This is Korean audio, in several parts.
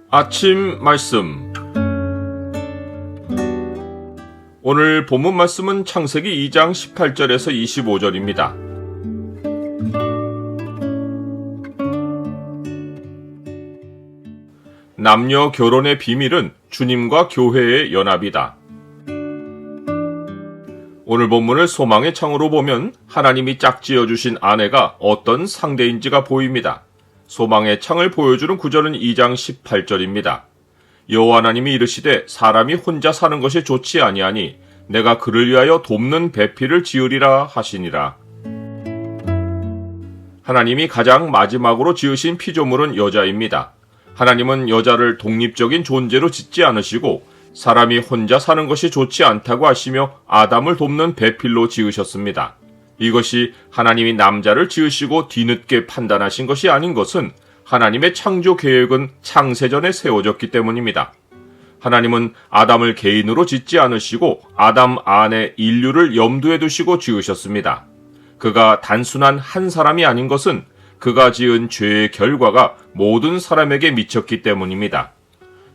아침 말씀. 오늘 본문 말씀은 창세기 2장 18절에서 25절입니다. 남녀 결혼의 비밀은 주님과 교회의 연합이다. 오늘 본문을 소망의 창으로 보면 하나님이 짝지어 주신 아내가 어떤 상대인지가 보입니다. 소망의 창을 보여주는 구절은 2장 18절입니다. 여호와 하나님이 이르시되 사람이 혼자 사는 것이 좋지 아니하니 내가 그를 위하여 돕는 배필을 지으리라 하시니라. 하나님이 가장 마지막으로 지으신 피조물은 여자입니다. 하나님은 여자를 독립적인 존재로 짓지 않으시고 사람이 혼자 사는 것이 좋지 않다고 하시며 아담을 돕는 배필로 지으셨습니다. 이것이 하나님이 남자를 지으시고 뒤늦게 판단하신 것이 아닌 것은 하나님의 창조 계획은 창세전에 세워졌기 때문입니다. 하나님은 아담을 개인으로 짓지 않으시고 아담 안에 인류를 염두에 두시고 지으셨습니다. 그가 단순한 한 사람이 아닌 것은 그가 지은 죄의 결과가 모든 사람에게 미쳤기 때문입니다.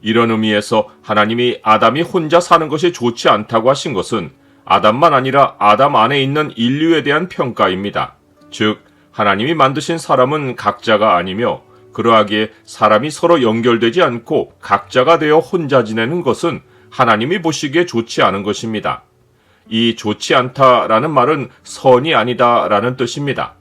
이런 의미에서 하나님이 아담이 혼자 사는 것이 좋지 않다고 하신 것은 아담만 아니라 아담 안에 있는 인류에 대한 평가입니다. 즉, 하나님이 만드신 사람은 각자가 아니며 그러하기에 사람이 서로 연결되지 않고 각자가 되어 혼자 지내는 것은 하나님이 보시기에 좋지 않은 것입니다. 이 좋지 않다라는 말은 선이 아니다라는 뜻입니다.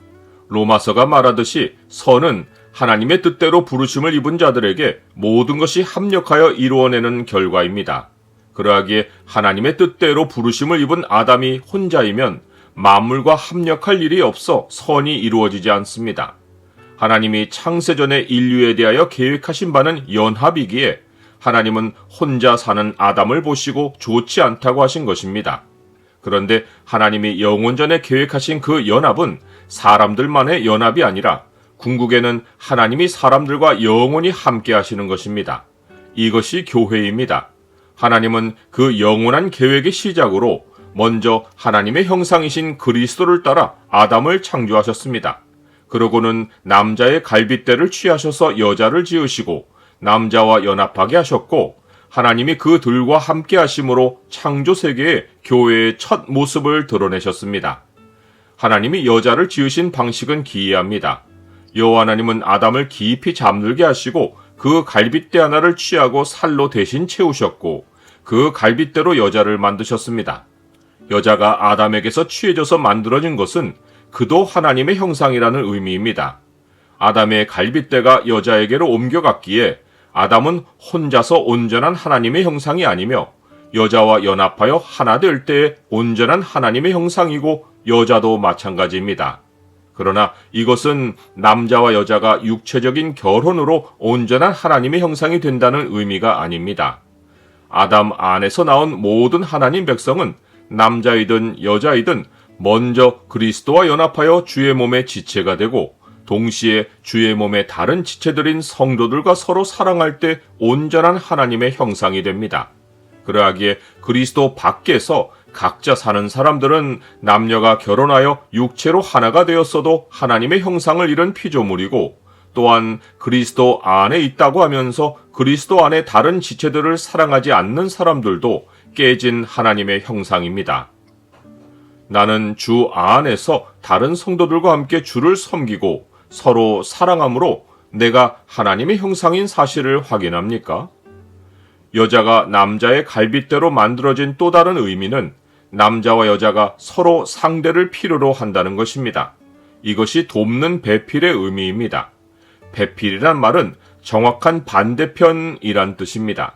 로마서가 말하듯이 선은 하나님의 뜻대로 부르심을 입은 자들에게 모든 것이 합력하여 이루어내는 결과입니다. 그러하기에 하나님의 뜻대로 부르심을 입은 아담이 혼자이면 만물과 합력할 일이 없어 선이 이루어지지 않습니다. 하나님이 창세전에 인류에 대하여 계획하신 바는 연합이기에 하나님은 혼자 사는 아담을 보시고 좋지 않다고 하신 것입니다. 그런데 하나님이 영원전에 계획하신 그 연합은 사람들만의 연합이 아니라 궁극에는 하나님이 사람들과 영원히 함께 하시는 것입니다. 이것이 교회입니다. 하나님은 그 영원한 계획의 시작으로 먼저 하나님의 형상이신 그리스도를 따라 아담을 창조하셨습니다. 그러고는 남자의 갈빗대를 취하셔서 여자를 지으시고 남자와 연합하게 하셨고 하나님이 그들과 함께 하심으로 창조 세계에 교회의 첫 모습을 드러내셨습니다. 하나님이 여자를 지으신 방식은 기이합니다. 여호와 하나님은 아담을 깊이 잠들게 하시고 그 갈빗대 하나를 취하고 살로 대신 채우셨고 그 갈빗대로 여자를 만드셨습니다. 여자가 아담에게서 취해져서 만들어진 것은 그도 하나님의 형상이라는 의미입니다. 아담의 갈빗대가 여자에게로 옮겨갔기에 아담은 혼자서 온전한 하나님의 형상이 아니며 여자와 연합하여 하나 될 때에 온전한 하나님의 형상이고 여자도 마찬가지입니다. 그러나 이것은 남자와 여자가 육체적인 결혼으로 온전한 하나님의 형상이 된다는 의미가 아닙니다. 아담 안에서 나온 모든 하나님 백성은 남자이든 여자이든 먼저 그리스도와 연합하여 주의 몸의 지체가 되고 동시에 주의 몸의 다른 지체들인 성도들과 서로 사랑할 때 온전한 하나님의 형상이 됩니다. 그러하기에 그리스도 밖에서 각자 사는 사람들은 남녀가 결혼하여 육체로 하나가 되었어도 하나님의 형상을 잃은 피조물이고 또한 그리스도 안에 있다고 하면서 그리스도 안에 다른 지체들을 사랑하지 않는 사람들도 깨진 하나님의 형상입니다. 나는 주 안에서 다른 성도들과 함께 주를 섬기고 서로 사랑함으로 내가 하나님의 형상인 사실을 확인합니까? 여자가 남자의 갈빗대로 만들어진 또 다른 의미는 남자와 여자가 서로 상대를 필요로 한다는 것입니다. 이것이 돕는 배필의 의미입니다. 배필이란 말은 정확한 반대편이란 뜻입니다.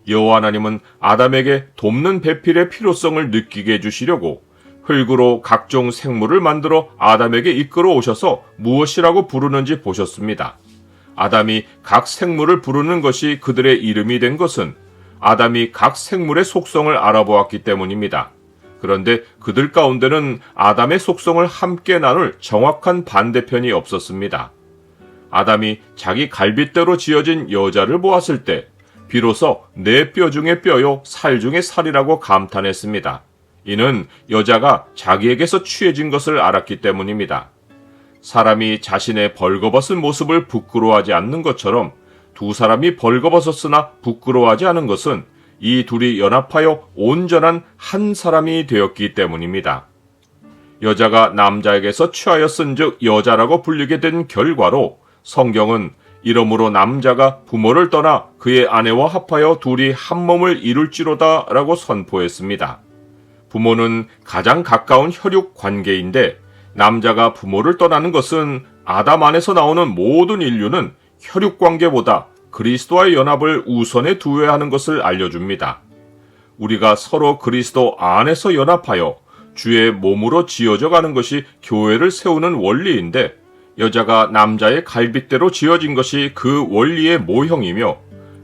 여호와 하나님은 아담에게 돕는 배필의 필요성을 느끼게 해주시려고 흙으로 각종 생물을 만들어 아담에게 이끌어 오셔서 무엇이라고 부르는지 보셨습니다. 아담이 각 생물을 부르는 것이 그들의 이름이 된 것은 아담이 각 생물의 속성을 알아보았기 때문입니다. 그런데 그들 가운데는 아담의 속성을 함께 나눌 정확한 반대편이 없었습니다. 아담이 자기 갈빗대로 지어진 여자를 보았을 때 비로소 내 뼈 중에 뼈요 살 중에 살이라고 감탄했습니다. 이는 여자가 자기에게서 취해진 것을 알았기 때문입니다. 사람이 자신의 벌거벗은 모습을 부끄러워하지 않는 것처럼 두 사람이 벌거벗었으나 부끄러워하지 않은 것은 이 둘이 연합하여 온전한 한 사람이 되었기 때문입니다. 여자가 남자에게서 취하여 쓴즉 여자라고 불리게 된 결과로 성경은 이러므로 남자가 부모를 떠나 그의 아내와 합하여 둘이 한 몸을 이룰지로다 라고 선포했습니다. 부모는 가장 가까운 혈육 관계인데 남자가 부모를 떠나는 것은 아담 안에서 나오는 모든 인류는 혈육 관계보다 그리스도와의 연합을 우선에 두어야 하는 것을 알려줍니다. 우리가 서로 그리스도 안에서 연합하여 주의 몸으로 지어져 가는 것이 교회를 세우는 원리인데 여자가 남자의 갈빗대로 지어진 것이 그 원리의 모형이며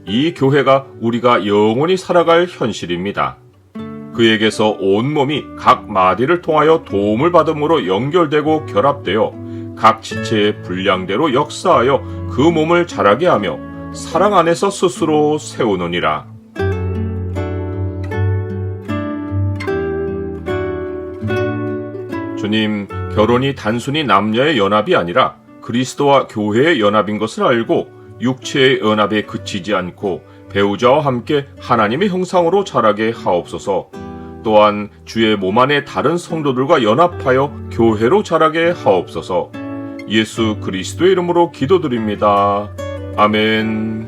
이 교회가 우리가 영원히 살아갈 현실입니다. 그에게서 온몸이 각 마디를 통하여 도움을 받음으로 연결되고 결합되어 각 지체의 분량대로 역사하여 그 몸을 자라게 하며 사랑 안에서 스스로 세우느니라. 주님, 결혼이 단순히 남녀의 연합이 아니라 그리스도와 교회의 연합인 것을 알고 육체의 연합에 그치지 않고 배우자와 함께 하나님의 형상으로 자라게 하옵소서. 또한 주의 몸 안에 다른 성도들과 연합하여 교회로 자라게 하옵소서. 예수 그리스도의 이름으로 기도드립니다. 아멘.